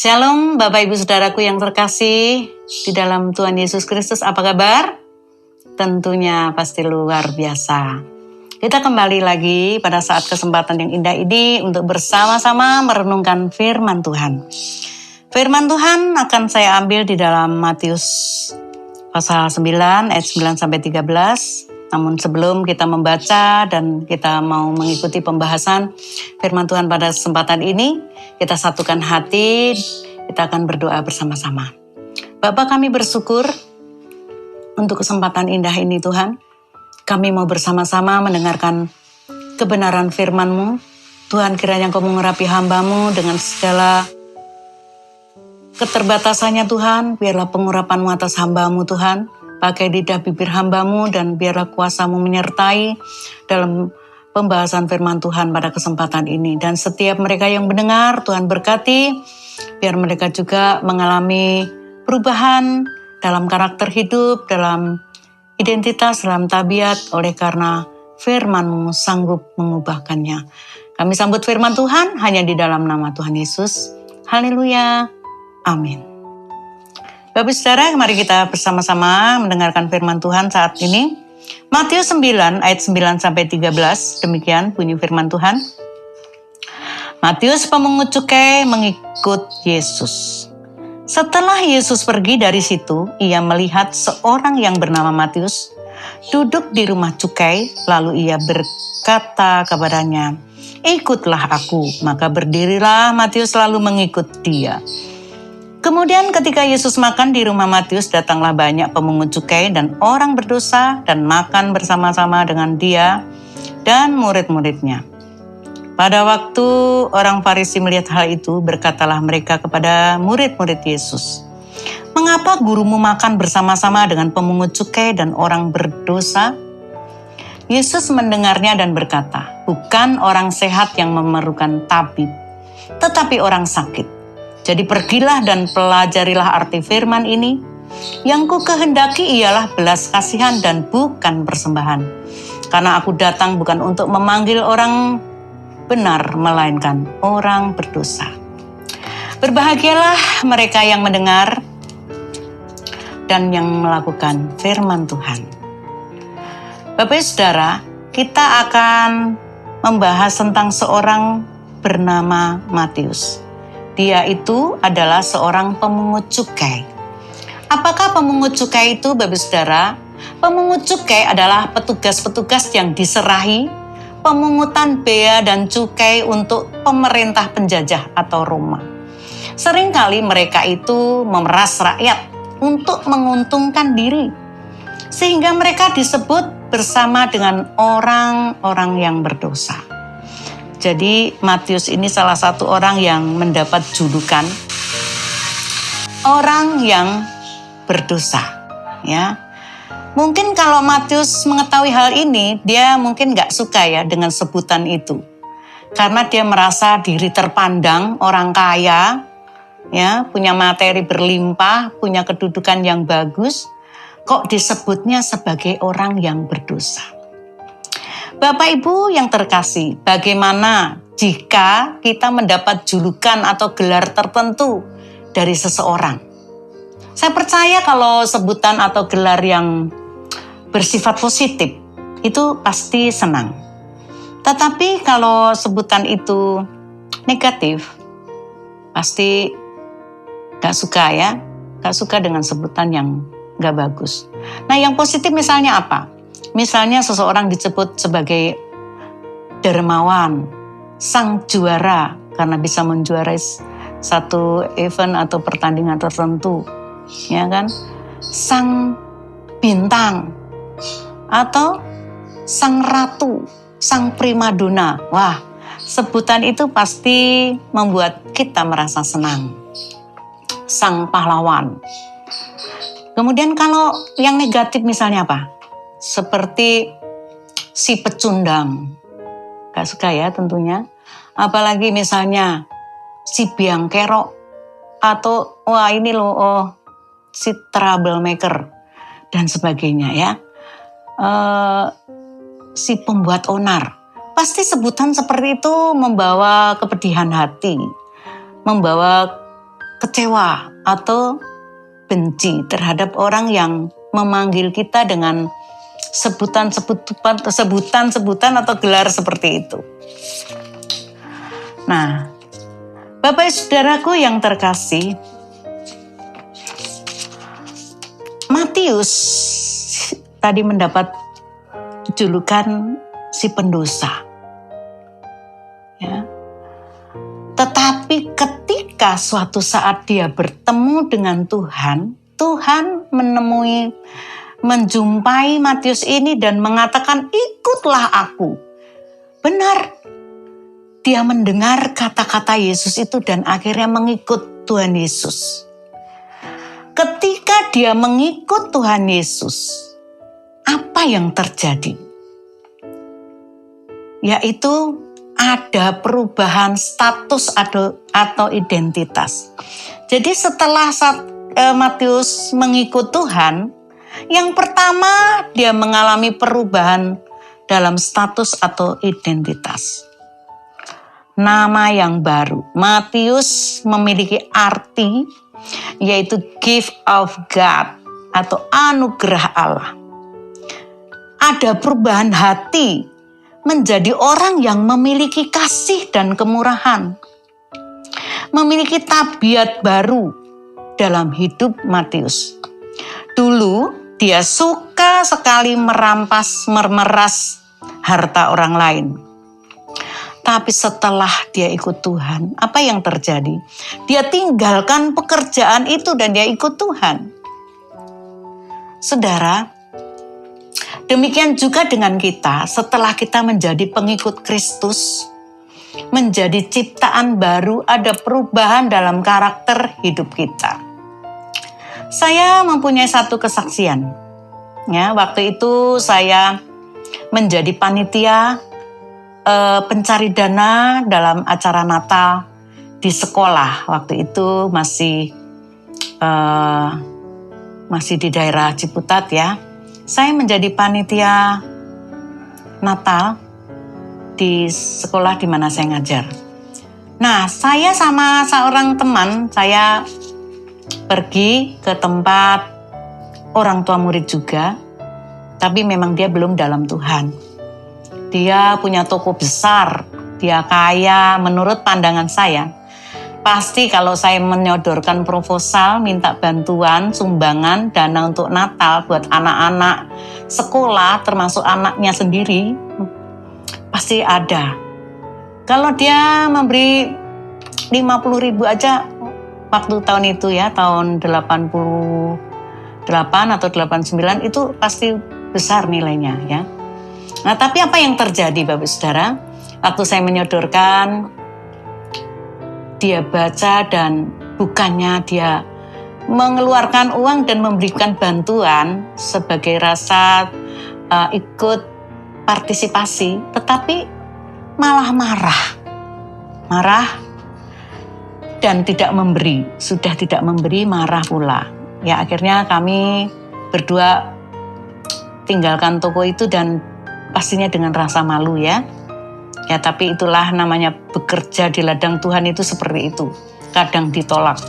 Shalom Bapak Ibu Saudaraku yang terkasih di dalam Tuhan Yesus Kristus, apa kabar? Tentunya pasti luar biasa. Kita kembali lagi pada saat kesempatan yang indah ini untuk bersama-sama merenungkan firman Tuhan. Firman Tuhan akan saya ambil di dalam Matius pasal 9 ayat 9 sampai 13. Namun sebelum kita membaca dan kita mau mengikuti pembahasan firman Tuhan pada kesempatan ini, kita satukan hati, kita akan berdoa bersama-sama. Bapa, kami bersyukur untuk kesempatan indah ini Tuhan. Kami mau bersama-sama mendengarkan kebenaran firman-Mu. Tuhan, kiranya Engkau mengurapi hamba-Mu dengan segala keterbatasannya Tuhan. Biarlah pengurapan-Mu atas hamba-Mu Tuhan. Pakai lidah bibir hamba-Mu dan biarlah kuasa-Mu menyertai dalam pembahasan firman Tuhan pada kesempatan ini. Dan setiap mereka yang mendengar, Tuhan berkati, biar mereka juga mengalami perubahan dalam karakter hidup, dalam identitas, dalam tabiat, oleh karena firman-Mu sanggup mengubahkannya. Kami sambut firman Tuhan hanya di dalam nama Tuhan Yesus. Haleluya. Amin. Bapak Saudara, mari kita bersama-sama mendengarkan firman Tuhan saat ini. Matius 9 ayat 9 sampai 13, demikian bunyi firman Tuhan. Matius pemungut cukai mengikut Yesus. Setelah Yesus pergi dari situ, ia melihat seorang yang bernama Matius duduk di rumah cukai, lalu ia berkata kepadanya, "Ikutlah aku." Maka berdirilah Matius lalu mengikut dia. Kemudian ketika Yesus makan di rumah Matius, datanglah banyak pemungut cukai dan orang berdosa dan makan bersama-sama dengan dia dan murid-muridnya. Pada waktu orang Farisi melihat hal itu, berkatalah mereka kepada murid-murid Yesus, "Mengapa gurumu makan bersama-sama dengan pemungut cukai dan orang berdosa?" Yesus mendengarnya dan berkata, "Bukan orang sehat yang memerlukan tabib, tetapi orang sakit. Jadi pergilah dan pelajarilah arti firman ini. Yang ku kehendaki ialah belas kasihan dan bukan persembahan. Karena aku datang bukan untuk memanggil orang benar, melainkan orang berdosa." Berbahagialah mereka yang mendengar dan yang melakukan firman Tuhan. Bapak Saudara, kita akan membahas tentang seorang bernama Matius. Dia itu adalah seorang pemungut cukai. Apakah pemungut cukai itu, Bapak Saudara? Pemungut cukai adalah petugas-petugas yang diserahi pemungutan bea dan cukai untuk pemerintah penjajah atau Roma. Seringkali mereka itu memeras rakyat untuk menguntungkan diri, sehingga mereka disebut bersama dengan orang-orang yang berdosa. Jadi Matius ini salah satu orang yang mendapat julukan orang yang berdosa, ya. Mungkin kalau Matius mengetahui hal ini, dia mungkin gak suka ya dengan sebutan itu. Karena dia merasa diri terpandang, orang kaya, ya, punya materi berlimpah, punya kedudukan yang bagus, kok disebutnya sebagai orang yang berdosa. Bapak Ibu yang terkasih, bagaimana jika kita mendapat julukan atau gelar tertentu dari seseorang? Saya percaya kalau sebutan atau gelar yang bersifat positif, itu pasti senang. Tetapi kalau sebutan itu negatif, pasti gak suka ya, gak suka dengan sebutan yang gak bagus. Nah yang positif misalnya apa? Misalnya seseorang disebut sebagai dermawan, sang juara karena bisa menjuarai satu event atau pertandingan tertentu, ya kan? Sang bintang atau sang ratu, sang primadona. Wah, sebutan itu pasti membuat kita merasa senang. Sang pahlawan. Kemudian kalau yang negatif misalnya apa? Seperti si pecundang, gak suka ya tentunya. Apalagi misalnya si biang kerok atau wah ini loh si troublemaker dan sebagainya ya. Si pembuat onar. Pasti sebutan seperti itu membawa kepedihan hati, membawa kecewa atau benci terhadap orang yang memanggil kita dengan sebutan atau gelar seperti itu. Nah, Bapak Saudaraku yang terkasih, Matius tadi mendapat julukan si pendosa. Ya. Tetapi ketika suatu saat dia bertemu dengan Tuhan, Tuhan menjumpai Matius ini dan mengatakan, ikutlah aku. Benar, dia mendengar kata-kata Yesus itu dan akhirnya mengikut Tuhan Yesus. Ketika dia mengikut Tuhan Yesus, apa yang terjadi? Yaitu ada perubahan status atau identitas. Jadi setelah Matius mengikut Tuhan, yang pertama dia mengalami perubahan dalam status atau identitas. Nama yang baru. Matius memiliki arti yaitu gift of God atau anugerah Allah. Ada perubahan hati menjadi orang yang memiliki kasih dan kemurahan. Memiliki tabiat baru dalam hidup Matius. Dulu dia suka sekali memeras harta orang lain. Tapi setelah dia ikut Tuhan, apa yang terjadi? Dia tinggalkan pekerjaan itu dan dia ikut Tuhan. Saudara, demikian juga dengan kita setelah kita menjadi pengikut Kristus, menjadi ciptaan baru, ada perubahan dalam karakter hidup kita. Saya mempunyai satu kesaksian. Ya, waktu itu saya menjadi panitia pencari dana dalam acara Natal di sekolah. Waktu itu masih di daerah Ciputat ya. Saya menjadi panitia Natal di sekolah di mana saya ngajar. Nah, saya sama seorang teman, saya pergi ke tempat orang tua murid juga, tapi memang dia belum dalam Tuhan. Dia punya toko besar, dia kaya menurut pandangan saya. Pasti kalau saya menyodorkan proposal, minta bantuan, sumbangan, dana untuk Natal buat anak-anak sekolah, termasuk anaknya sendiri, pasti ada. Kalau dia memberi 50.000 aja, waktu tahun itu ya, tahun 88 atau 89, itu pasti besar nilainya ya. Nah, tapi apa yang terjadi Bapak Saudara? Waktu saya menyodorkan, dia baca dan bukannya dia mengeluarkan uang dan memberikan bantuan sebagai rasa ikut partisipasi, tetapi malah marah dan tidak memberi. Sudah tidak memberi, marah pula. Ya, akhirnya kami berdua tinggalkan toko itu dan pastinya dengan rasa malu ya. Ya, tapi itulah namanya bekerja di ladang Tuhan itu seperti itu. Kadang ditolak.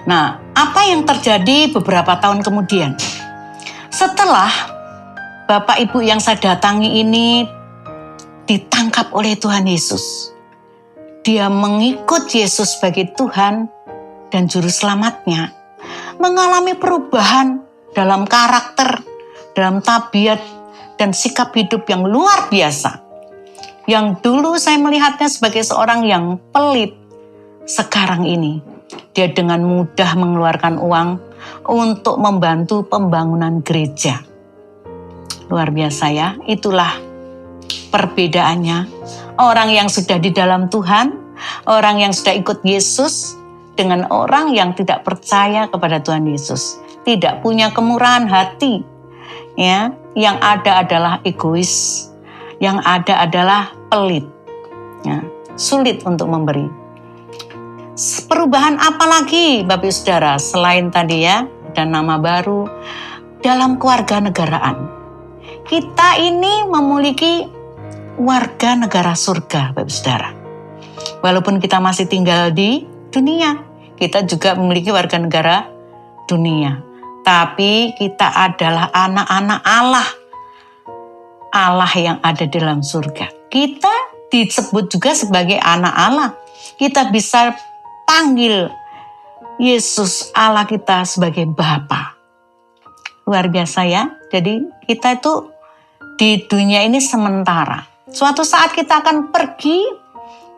Nah, apa yang terjadi beberapa tahun kemudian? Setelah Bapak Ibu yang saya datangi ini ditangkap oleh Tuhan Yesus. Dia mengikut Yesus sebagai Tuhan dan Juru Selamatnya. Mengalami perubahan dalam karakter, dalam tabiat, dan sikap hidup yang luar biasa. Yang dulu saya melihatnya sebagai seorang yang pelit, sekarang ini dia dengan mudah mengeluarkan uang untuk membantu pembangunan gereja. Luar biasa ya, itulah perbedaannya. Orang yang sudah di dalam Tuhan, orang yang sudah ikut Yesus, dengan orang yang tidak percaya kepada Tuhan Yesus. Tidak punya kemurahan hati, ya. Yang ada adalah egois, yang ada adalah pelit, ya, sulit untuk memberi. Perubahan apa lagi Bapak Saudara selain tadi ya, dan nama baru dalam kewarganegaraan. Kita ini memiliki warga negara surga Bapak Saudara. Walaupun kita masih tinggal di dunia, kita juga memiliki warga negara dunia. Tapi kita adalah anak-anak Allah. Allah yang ada di dalam surga. Kita disebut juga sebagai anak Allah. Kita bisa panggil Yesus Allah kita sebagai Bapa. Luar biasa ya. Jadi kita itu di dunia ini sementara. Suatu saat kita akan pergi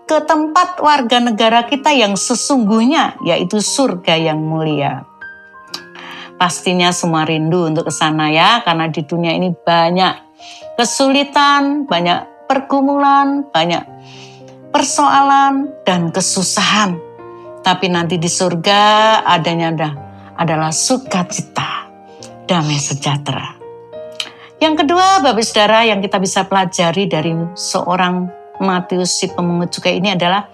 ke tempat warga negara kita yang sesungguhnya, yaitu surga yang mulia. Pastinya semua rindu untuk ke sana ya, karena di dunia ini banyak kesulitan, banyak pergumulan, banyak persoalan dan kesusahan. Tapi nanti di surga adanya adalah sukacita, damai sejahtera. Yang kedua, Bapak Saudara, yang kita bisa pelajari dari seorang Matius si pemungut cukai ini adalah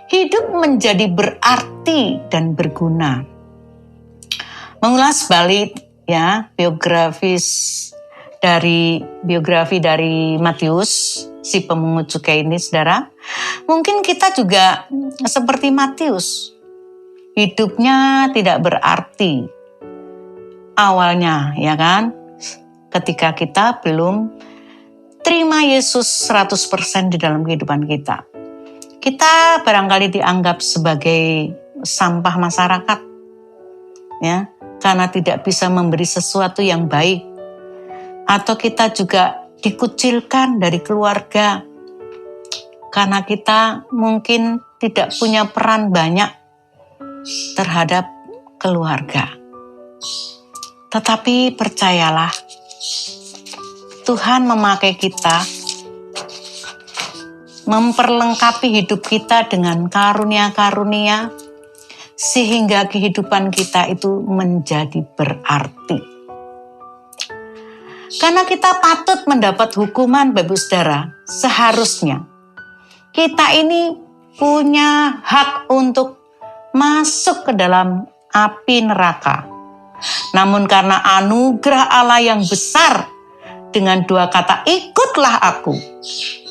hidup menjadi berarti dan berguna. Mengulas balik ya biografi dari Matius si pemungut cukai ini, Saudara. Mungkin kita juga seperti Matius. Hidupnya tidak berarti awalnya, ya kan? Ketika kita belum terima Yesus 100% di dalam kehidupan kita. Kita barangkali dianggap sebagai sampah masyarakat, ya, karena tidak bisa memberi sesuatu yang baik. Atau kita juga dikucilkan dari keluarga, karena kita mungkin tidak punya peran banyak terhadap keluarga. Tetapi percayalah, Tuhan memakai kita, memperlengkapi hidup kita dengan karunia-karunia, sehingga kehidupan kita itu menjadi berarti. Karena kita patut mendapat hukuman, Bapak Saudara, seharusnya kita ini punya hak untuk masuk ke dalam api neraka. Namun karena anugerah Allah yang besar, dengan dua kata, ikutlah aku,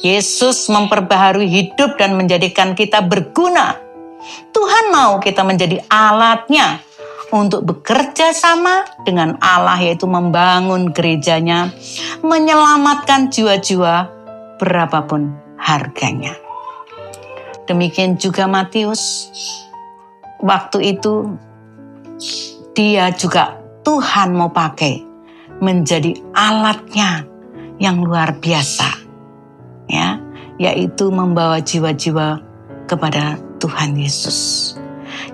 Yesus memperbaharui hidup dan menjadikan kita berguna. Tuhan mau kita menjadi alatnya untuk bekerja sama dengan Allah, yaitu membangun gerejanya, menyelamatkan jiwa-jiwa berapapun harganya. Demikian juga Matius. Waktu itu dia juga Tuhan mau pakai menjadi alatnya yang luar biasa, ya, yaitu membawa jiwa-jiwa kepada Tuhan Yesus.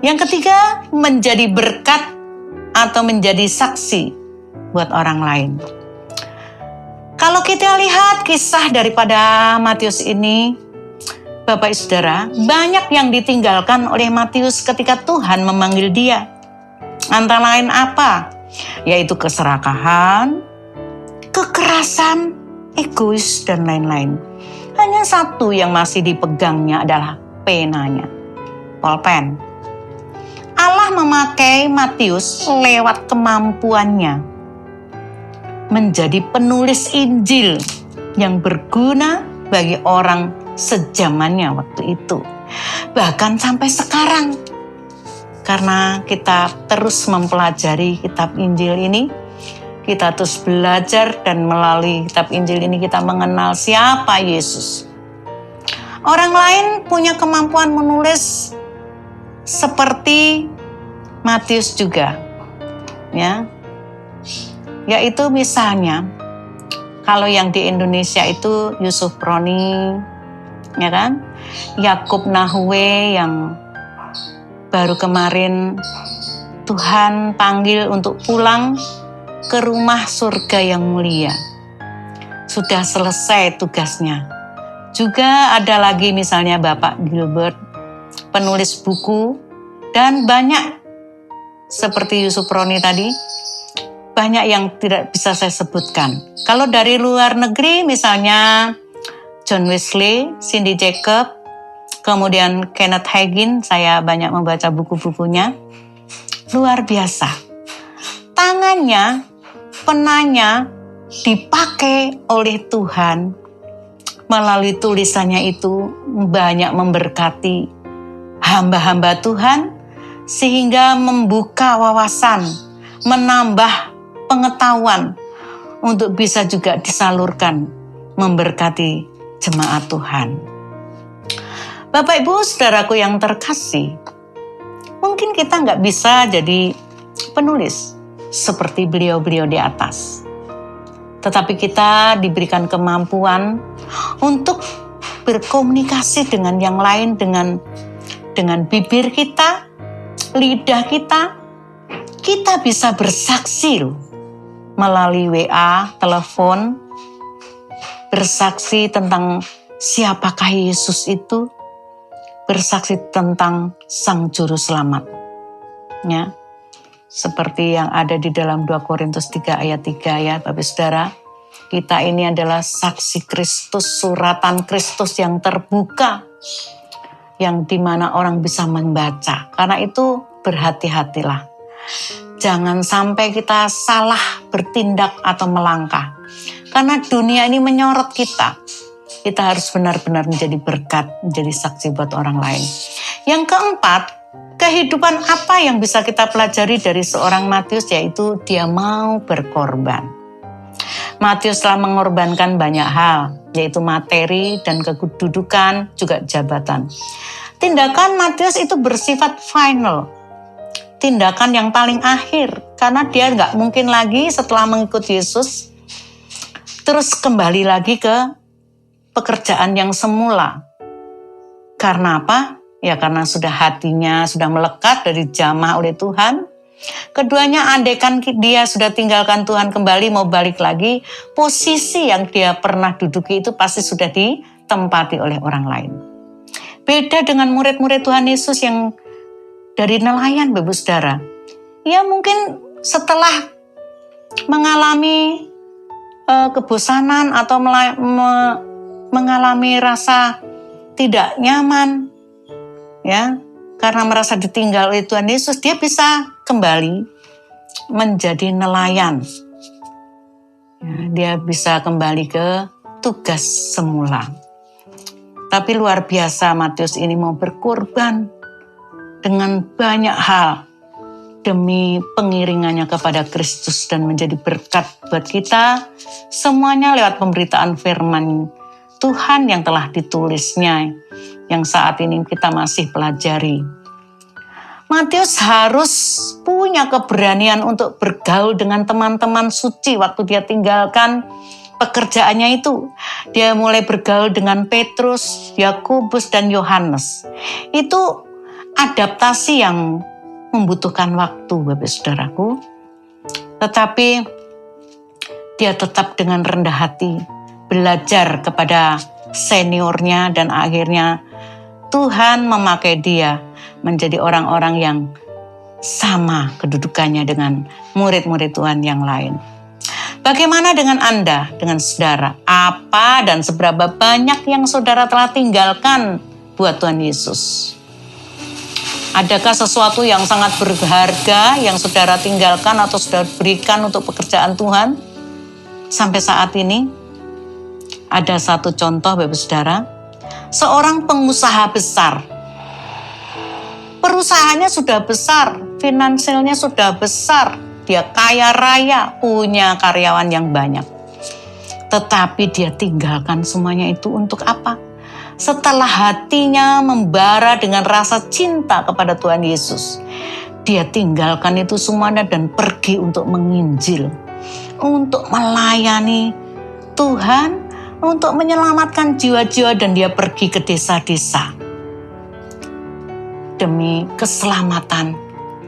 Yang ketiga, menjadi berkat atau menjadi saksi buat orang lain. Kalau kita lihat kisah daripada Matius ini, Bapak Saudara, banyak yang ditinggalkan oleh Matius ketika Tuhan memanggil dia. Antara lain apa? Yaitu keserakahan, kekerasan, egois, dan lain-lain. Hanya satu yang masih dipegangnya adalah penanya, pulpen. Allah memakai Matius lewat kemampuannya menjadi penulis Injil yang berguna bagi orang sejamannya waktu itu. Bahkan sampai sekarang. Karena kita terus mempelajari kitab Injil ini, kita terus belajar dan melalui kitab Injil ini kita mengenal siapa Yesus. Orang lain punya kemampuan menulis seperti Matius juga, ya. Yaitu misalnya, kalau yang di Indonesia itu Yusuf Roni, ya kan? Yakub Nahue yang baru kemarin Tuhan panggil untuk pulang ke rumah surga yang mulia. Sudah selesai tugasnya. Juga ada lagi misalnya Bapak Gilbert, penulis buku, dan banyak seperti Yusuf Roni tadi, banyak yang tidak bisa saya sebutkan. Kalau dari luar negeri misalnya John Wesley, Cindy Jacob, kemudian Kenneth Hagin, saya banyak membaca buku-bukunya. Luar biasa. Tangannya, penanya dipakai oleh Tuhan. Melalui tulisannya itu banyak memberkati hamba-hamba Tuhan sehingga membuka wawasan, menambah pengetahuan untuk bisa juga disalurkan memberkati jemaat Tuhan. Bapak Ibu Saudaraku yang terkasih, mungkin kita nggak bisa jadi penulis seperti beliau-beliau di atas. Tetapi kita diberikan kemampuan untuk berkomunikasi dengan yang lain dengan bibir kita, lidah kita. Kita bisa bersaksi loh, melalui WA, telepon, bersaksi tentang siapakah Yesus itu, bersaksi tentang Sang Juru Selamat. Ya, seperti yang ada di dalam 2 Korintus 3 ayat 3 ya Bapak Saudara. Kita ini adalah saksi Kristus, suratan Kristus yang terbuka, yang dimana orang bisa membaca. Karena itu berhati-hatilah. Jangan sampai kita salah bertindak atau melangkah. Karena dunia ini menyorot kita. Kita harus benar-benar menjadi berkat, menjadi saksi buat orang lain. Yang keempat, kehidupan apa yang bisa kita pelajari dari seorang Matius, yaitu dia mau berkorban. Matius telah mengorbankan banyak hal, yaitu materi dan kedudukan, juga jabatan. Tindakan Matius itu bersifat final, tindakan yang paling akhir, karena dia nggak mungkin lagi setelah mengikuti Yesus, terus kembali lagi ke pekerjaan yang semula. Karena apa? Ya karena sudah hatinya sudah melekat dari jamah oleh Tuhan. Keduanya, andaikan dia sudah tinggalkan Tuhan kembali mau balik lagi, posisi yang dia pernah duduki itu pasti sudah ditempati oleh orang lain. Beda dengan murid-murid Tuhan Yesus yang dari nelayan, Bapak Saudara. Ya mungkin setelah mengalami kebosanan atau mengalami rasa tidak nyaman, ya, karena merasa ditinggal oleh Tuhan Yesus, dia bisa kembali menjadi nelayan. Ya, dia bisa kembali ke tugas semula. Tapi luar biasa Matius ini mau berkorban dengan banyak hal demi pengiringannya kepada Kristus dan menjadi berkat buat kita semuanya lewat pemberitaan firman Tuhan yang telah ditulisnya, yang saat ini kita masih pelajari. Matius harus punya keberanian untuk bergaul dengan teman-teman suci waktu dia tinggalkan pekerjaannya itu. Dia mulai bergaul dengan Petrus, Yakobus, dan Yohanes. Itu adaptasi yang membutuhkan waktu, Bapak Saudaraku. Tetapi dia tetap dengan rendah hati belajar kepada seniornya, dan akhirnya Tuhan memakai dia menjadi orang-orang yang sama kedudukannya dengan murid-murid Tuhan yang lain. Bagaimana dengan Anda, dengan saudara? Apa dan seberapa banyak yang saudara telah tinggalkan buat Tuhan Yesus? Adakah sesuatu yang sangat berharga yang saudara tinggalkan atau saudara berikan untuk pekerjaan Tuhan? Sampai saat ini, ada satu contoh Bapak Saudara, seorang pengusaha besar. Perusahaannya sudah besar, finansialnya sudah besar, dia kaya raya, punya karyawan yang banyak. Tetapi dia tinggalkan semuanya itu untuk apa? Setelah hatinya membara dengan rasa cinta kepada Tuhan Yesus, dia tinggalkan itu semuanya dan pergi untuk menginjil, untuk melayani Tuhan, untuk menyelamatkan jiwa-jiwa, dan dia pergi ke desa-desa demi keselamatan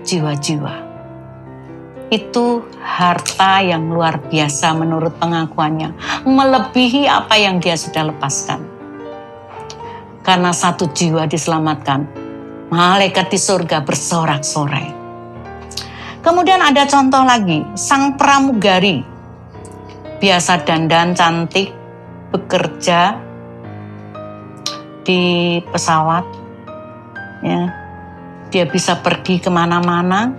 jiwa-jiwa. Itu harta yang luar biasa menurut pengakuannya, melebihi apa yang dia sudah lepaskan. Karena satu jiwa diselamatkan, malaikat di surga bersorak-sorai. Kemudian ada contoh lagi, sang pramugari. Biasa dandan cantik, bekerja di pesawat. Ya, dia bisa pergi kemana-mana,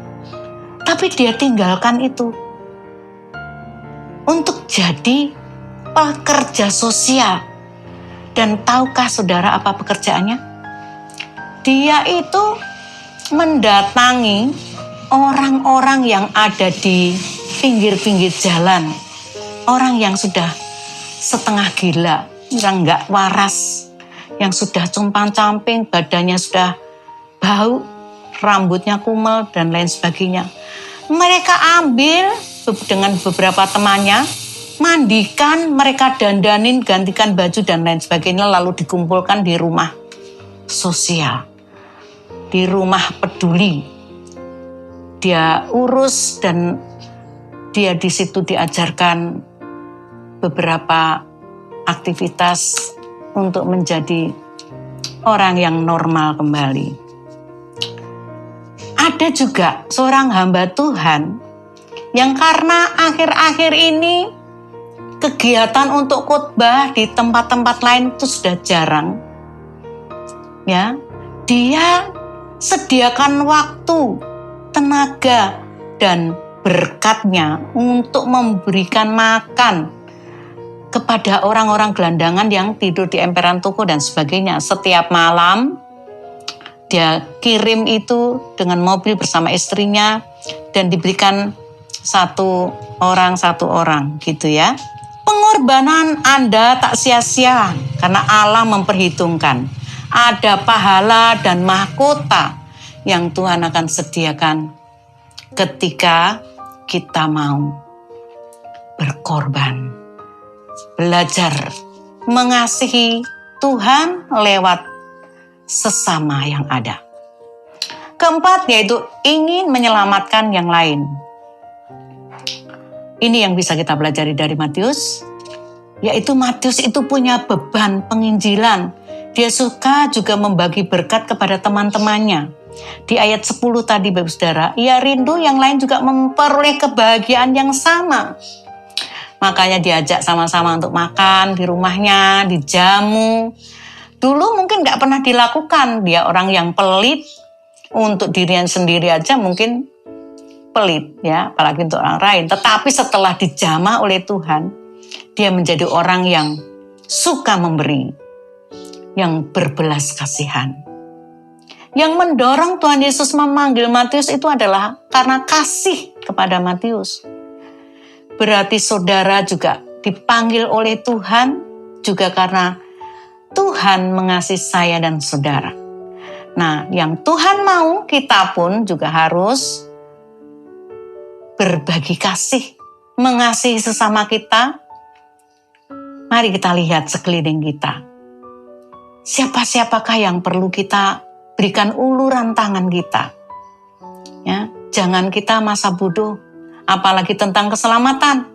tapi dia tinggalkan itu untuk jadi pekerja sosial. Dan tahukah saudara apa pekerjaannya? Dia itu mendatangi orang-orang yang ada di pinggir-pinggir jalan, orang yang sudah setengah gila, yang nggak waras, yang sudah compang-camping, badannya sudah bau, rambutnya kumel, dan lain sebagainya. Mereka ambil dengan beberapa temannya, mandikan, mereka dandanin, gantikan baju, dan lain sebagainya, lalu dikumpulkan di rumah sosial, di rumah peduli. Dia urus dan dia di situ diajarkan beberapa aktivitas untuk menjadi orang yang normal kembali. Ada juga seorang hamba Tuhan yang karena akhir-akhir ini kegiatan untuk khotbah di tempat-tempat lain itu sudah jarang. Ya, dia sediakan waktu, tenaga, dan berkatnya untuk memberikan makan kepada orang-orang gelandangan yang tidur di emperan toko dan sebagainya. Setiap malam dia kirim itu dengan mobil bersama istrinya dan diberikan satu orang gitu ya. Pengorbanan Anda tak sia-sia karena Allah memperhitungkan. Ada pahala dan mahkota yang Tuhan akan sediakan ketika kita mau berkorban. Belajar mengasihi Tuhan lewat sesama yang ada. Keempat, yaitu ingin menyelamatkan yang lain. Ini yang bisa kita pelajari dari Matius, yaitu Matius itu punya beban penginjilan. Dia suka juga membagi berkat kepada teman-temannya. Di ayat 10 tadi, Bapak Saudara, ia rindu yang lain juga memperoleh kebahagiaan yang sama. Makanya diajak sama-sama untuk makan di rumahnya, dijamu. Dulu mungkin gak pernah dilakukan, dia orang yang pelit, untuk dirinya sendiri aja mungkin pelit ya, apalagi untuk orang lain. Tetapi setelah dijamah oleh Tuhan, dia menjadi orang yang suka memberi, yang berbelas kasihan. Yang mendorong Tuhan Yesus memanggil Matius itu adalah karena kasih kepada Matius. Berarti saudara juga dipanggil oleh Tuhan juga karena Tuhan mengasihi saya dan saudara. Nah, yang Tuhan mau, kita pun juga harus berbagi kasih, mengasihi sesama kita. Mari kita lihat sekeliling kita. Siapa-siapakah yang perlu kita berikan uluran tangan kita. Ya, jangan kita masa bodoh, apalagi tentang keselamatan.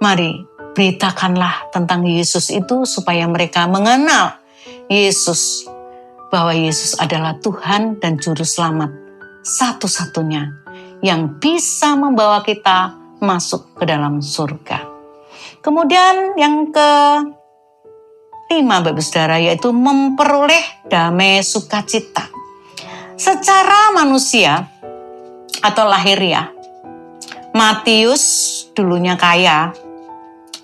Mari beritakanlah tentang Yesus itu supaya mereka mengenal Yesus, bahwa Yesus adalah Tuhan dan Juru Selamat satu-satunya yang bisa membawa kita masuk ke dalam surga. Kemudian yang ke-5, Bapak Saudara, yaitu memperoleh damai sukacita. Secara manusia atau lahiriah, Matius dulunya kaya,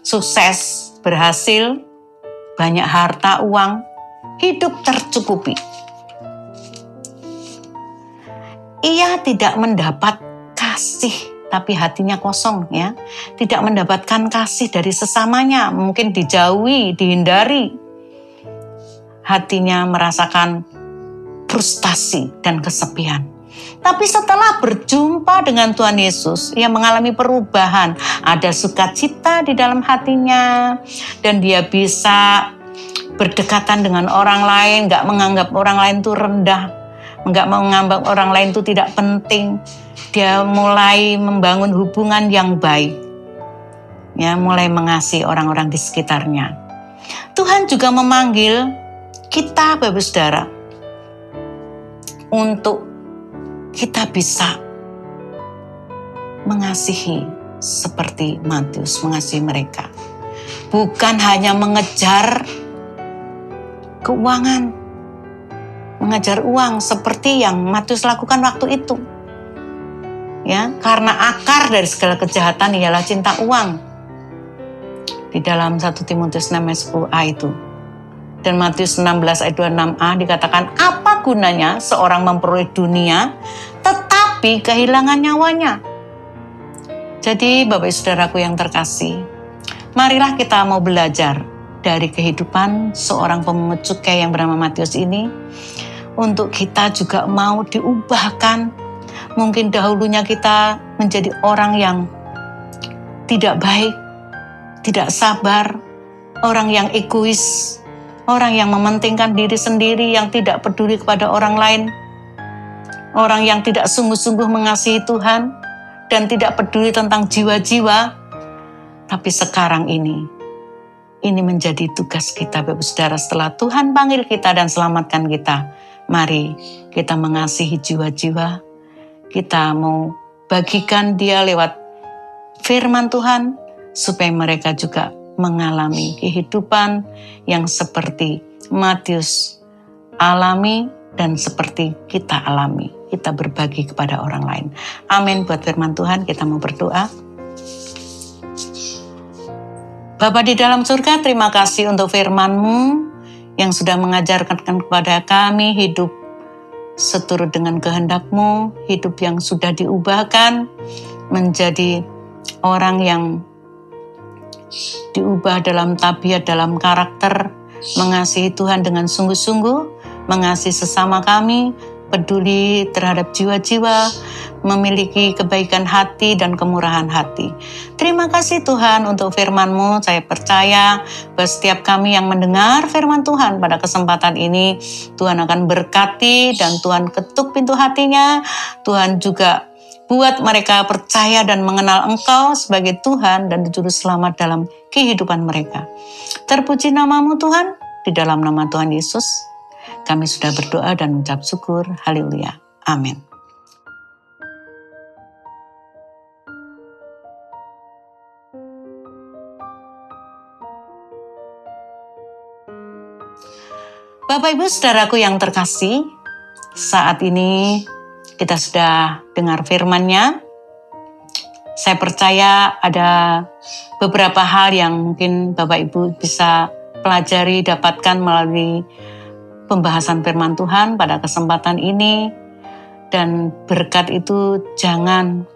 sukses, berhasil, banyak harta, uang, hidup tercukupi. Ia tidak mendapat kasih, tapi hatinya kosong ya. Tidak mendapatkan kasih dari sesamanya, mungkin dijauhi, dihindari. Hatinya merasakan frustasi dan kesepian. Tapi setelah berjumpa dengan Tuhan Yesus, ia mengalami perubahan. Ada sukacita di dalam hatinya, dan dia bisa berdekatan dengan orang lain, gak menganggap orang lain itu rendah, gak menganggap orang lain itu tidak penting. Dia mulai membangun hubungan yang baik, ya, mulai mengasihi orang-orang di sekitarnya. Tuhan juga memanggil kita, Bapak Saudara, untuk kita bisa mengasihi seperti Matius mengasihi mereka. Bukan hanya mengejar keuangan, mengejar uang seperti yang Matius lakukan waktu itu. Ya, karena akar dari segala kejahatan ialah cinta uang. Di dalam 1 Timotius 6:10a itu. Dan Matius 16 ayat 26a dikatakan, apa gunanya seorang memperoleh dunia tetapi kehilangan nyawanya? Jadi Bapak Ibu Saudaraku yang terkasih, marilah kita mau belajar dari kehidupan seorang pemungut cukai yang bernama Matius ini, untuk kita juga mau diubahkan. Mungkin dahulunya kita menjadi orang yang tidak baik, tidak sabar, orang yang egois, orang yang mementingkan diri sendiri, yang tidak peduli kepada orang lain, orang yang tidak sungguh-sungguh mengasihi Tuhan, dan tidak peduli tentang jiwa-jiwa. Tapi sekarang ini menjadi tugas kita, Bapak Saudara, setelah Tuhan panggil kita dan selamatkan kita. Mari kita mengasihi jiwa-jiwa, kita mau bagikan dia lewat firman Tuhan, supaya mereka juga mengalami kehidupan yang seperti Matius alami dan seperti kita alami. Kita berbagi kepada orang lain. Amin buat firman Tuhan. Kita mau berdoa. Bapa di dalam surga, terima kasih untuk firman-Mu yang sudah mengajarkan kepada kami hidup seturut dengan kehendak-Mu, hidup yang sudah diubahkan menjadi orang yang diubah dalam tabiat, dalam karakter, mengasihi Tuhan dengan sungguh-sungguh, mengasihi sesama kami, peduli terhadap jiwa-jiwa, memiliki kebaikan hati dan kemurahan hati. Terima kasih Tuhan untuk firman-Mu. Saya percaya bahwa setiap kami yang mendengar firman Tuhan pada kesempatan ini, Tuhan akan berkati dan Tuhan ketuk pintu hatinya. Tuhan juga buat mereka percaya dan mengenal Engkau sebagai Tuhan dan Juru Selamat dalam kehidupan mereka. Terpuji nama-Mu Tuhan, di dalam nama Tuhan Yesus, kami sudah berdoa dan mengucap syukur. Haleluya. Amin. Bapak Ibu Saudaraku yang terkasih, saat ini kita sudah dengar firman-Nya. Saya percaya ada beberapa hal yang mungkin Bapak Ibu bisa pelajari, dapatkan melalui pembahasan firman Tuhan pada kesempatan ini. Dan berkat itu jangan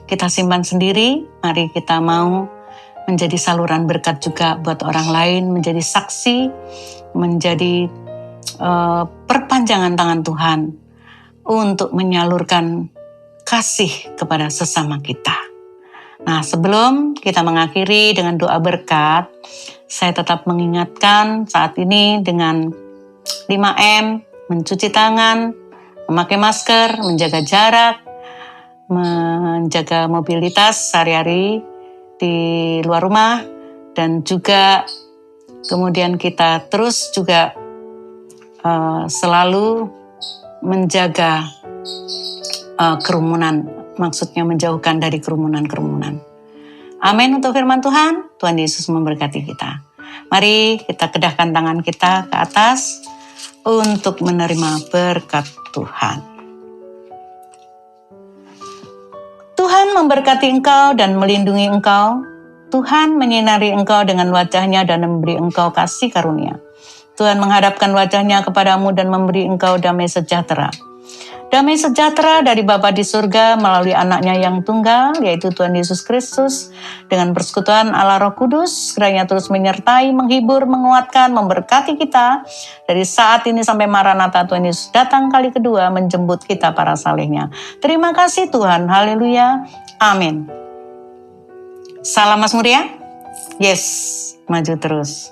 kita simpan sendiri, mari kita mau menjadi saluran berkat juga buat orang lain, menjadi saksi, menjadi perpanjangan tangan Tuhan untuk menyalurkan kasih kepada sesama kita. Nah, sebelum kita mengakhiri dengan doa berkat, saya tetap mengingatkan saat ini dengan 5M, mencuci tangan, memakai masker, menjaga jarak, menjaga mobilitas sehari-hari di luar rumah, dan juga kemudian kita terus juga selalu menjaga kerumunan, maksudnya menjauhkan dari kerumunan-kerumunan. Amin untuk firman Tuhan. Tuhan Yesus memberkati kita. Mari kita kedahkan tangan kita ke atas untuk menerima berkat Tuhan. Tuhan memberkati engkau dan melindungi engkau. Tuhan menyinari engkau dengan wajah-Nya dan memberi engkau kasih karunia. Tuhan menghadapkan wajah-Nya kepadamu dan memberi engkau damai sejahtera. Damai sejahtera dari Bapa di surga melalui anak-Nya yang tunggal, yaitu Tuhan Yesus Kristus, dengan persekutuan Allah Roh Kudus, kiranya terus menyertai, menghibur, menguatkan, memberkati kita dari saat ini sampai Maranatha Tuhan Yesus datang kali kedua menjemput kita para salehnya. Terima kasih Tuhan, haleluya, amin. Salam Mazmur ya, yes, maju terus.